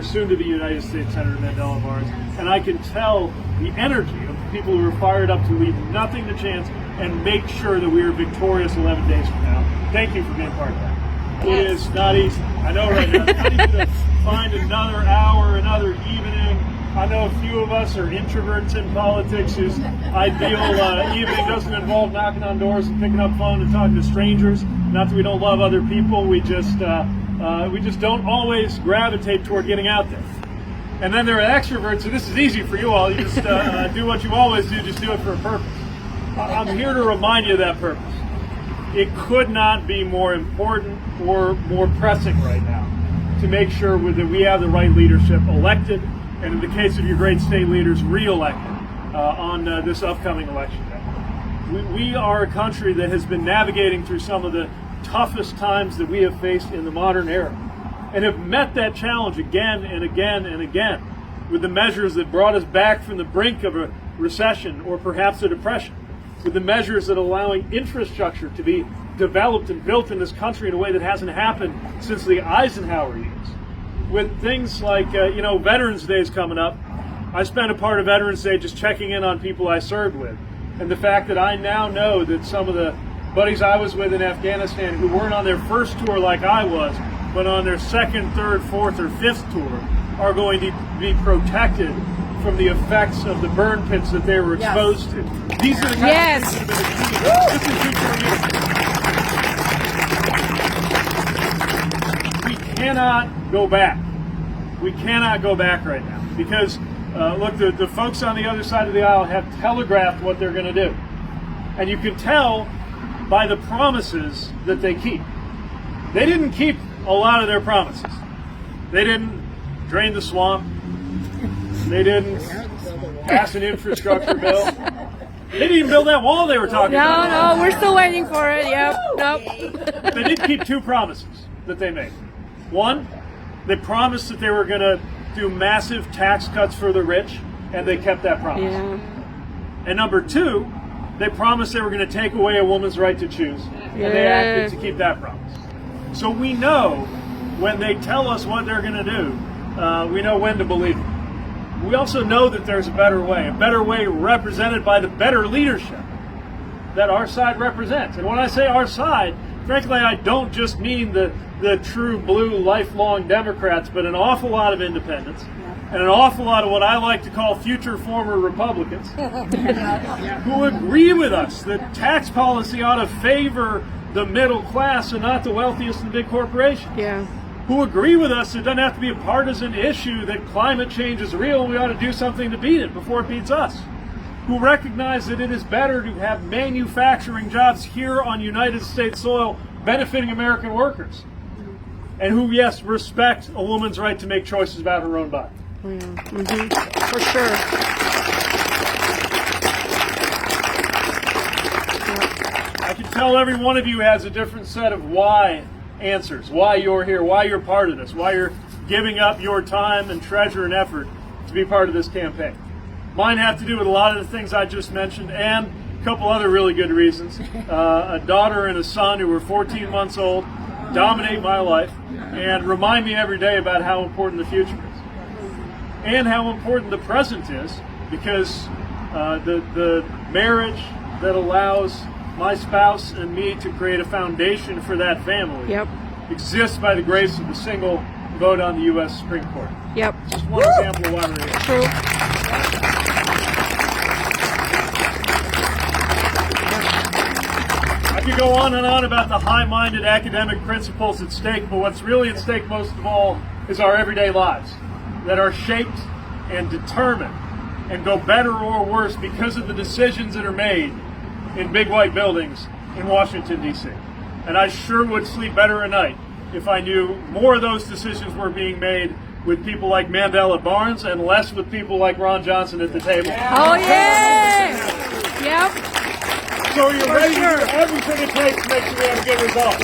soon to be United States Senator Mandela Barnes, and I can tell the energy of the people who are fired up to leave nothing to chance and make sure that we are victorious 11 days from now. Thank you for being part of that. It is not easy. I know right now it's not easy to find another hour, another evening. I know a few of us are introverts in politics whose ideal evening doesn't involve knocking on doors and picking up the phone and talking to strangers. Not that we don't love other people, we just don't always gravitate toward getting out there. And then there are extroverts, so this is easy for you all. You just do what you always do, just do it for a purpose. I'm here to remind you of that purpose. It could not be more important or more pressing right now to make sure that we have the right leadership elected, and in the case of your great state leaders, re-elected on this upcoming election day. We are a country that has been navigating through some of the toughest times that we have faced in the modern era, and have met that challenge again and again and again with the measures that brought us back from the brink of a recession or perhaps a depression, with the measures that are allowing infrastructure to be developed and built in this country in a way that hasn't happened since the Eisenhower years, with things like, Veterans Day is coming up. I spent a part of Veterans Day just checking in on people I served with, and the fact that I now know that some of the buddies I was with in Afghanistan who weren't on their first tour like I was, but on their second, third, fourth, or fifth tour, are going to be protected from the effects of the burn pits that they were exposed to. These are the kinds of things that have been achieved. We cannot go back. We cannot go back right now because, look, the folks on the other side of the aisle have telegraphed what they're going to do. And you can tell by the promises that they keep. They didn't keep a lot of their promises. They didn't drain the swamp. They didn't pass an infrastructure bill. They didn't even build that wall they were talking about. No, we're still waiting for it. Yep. Nope. They did keep two promises that they made. One, they promised that they were going to do massive tax cuts for the rich, and they kept that promise. Yeah. And number two, they promised they were going to take away a woman's right to choose, and they acted to keep that promise. So we know when they tell us what they're going to do, we know when to believe them. We also know that there's a better way represented by the better leadership that our side represents. And when I say our side, frankly, I don't just mean the true blue lifelong Democrats, but an awful lot of independents and an awful lot of what I like to call future former Republicans who agree with us that tax policy ought to favor the middle class and not the wealthiest and big corporations. Yeah. Who agree with us it doesn't have to be a partisan issue, that climate change is real and we ought to do something to beat it before it beats us. Who recognize that it is better to have manufacturing jobs here on United States soil benefiting American workers. And who, yes, respect a woman's right to make choices about her own body. Yeah. Mm-hmm. For sure. I can tell every one of you has a different set of why answers, why you're here, why you're part of this, why you're giving up your time and treasure and effort to be part of this campaign. Mine have to do with a lot of the things I just mentioned and a couple other really good reasons. A daughter and a son who were 14 months old dominate my life and remind me every day about how important the future is and how important the present is, because the marriage that allows my spouse and me to create a foundation for that family exists by the grace of the single vote on the U.S. Supreme Court. Yep. Just one example of why we're here. True. I could go on and on about the high-minded academic principles at stake, but what's really at stake most of all is our everyday lives that are shaped and determined and go better or worse because of the decisions that are made in big white buildings in Washington, D.C. And I sure would sleep better at night if I knew more of those decisions were being made with people like Mandela Barnes and less with people like Ron Johnson at the table. Oh, yeah! Yep. So you're ready to do everything it takes to make sure we have a good result.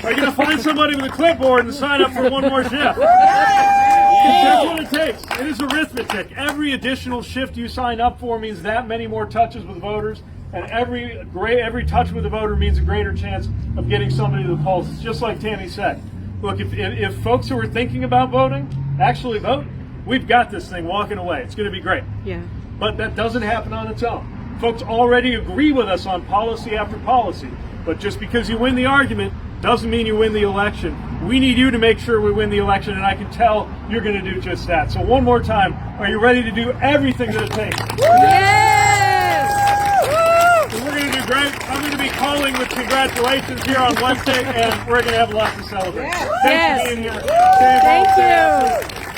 Are you going to find somebody with a clipboard and sign up for one more shift? That's what it takes. It is arithmetic. Every additional shift you sign up for means that many more touches with voters, and every touch with a voter means a greater chance of getting somebody to the polls. It's just like Tammy said. Look, if folks who are thinking about voting actually vote, we've got this thing walking away. It's going to be great. Yeah. But that doesn't happen on its own. Folks already agree with us on policy after policy. But just because you win the argument doesn't mean you win the election. We need you to make sure we win the election, and I can tell you're going to do just that. So one more time, are you ready to do everything that it takes? Yes! We're going to do great. I'm going to be calling with congratulations here on Wednesday, and we're going to have lots to celebrate. Thanks Yes. for being here. Thank you.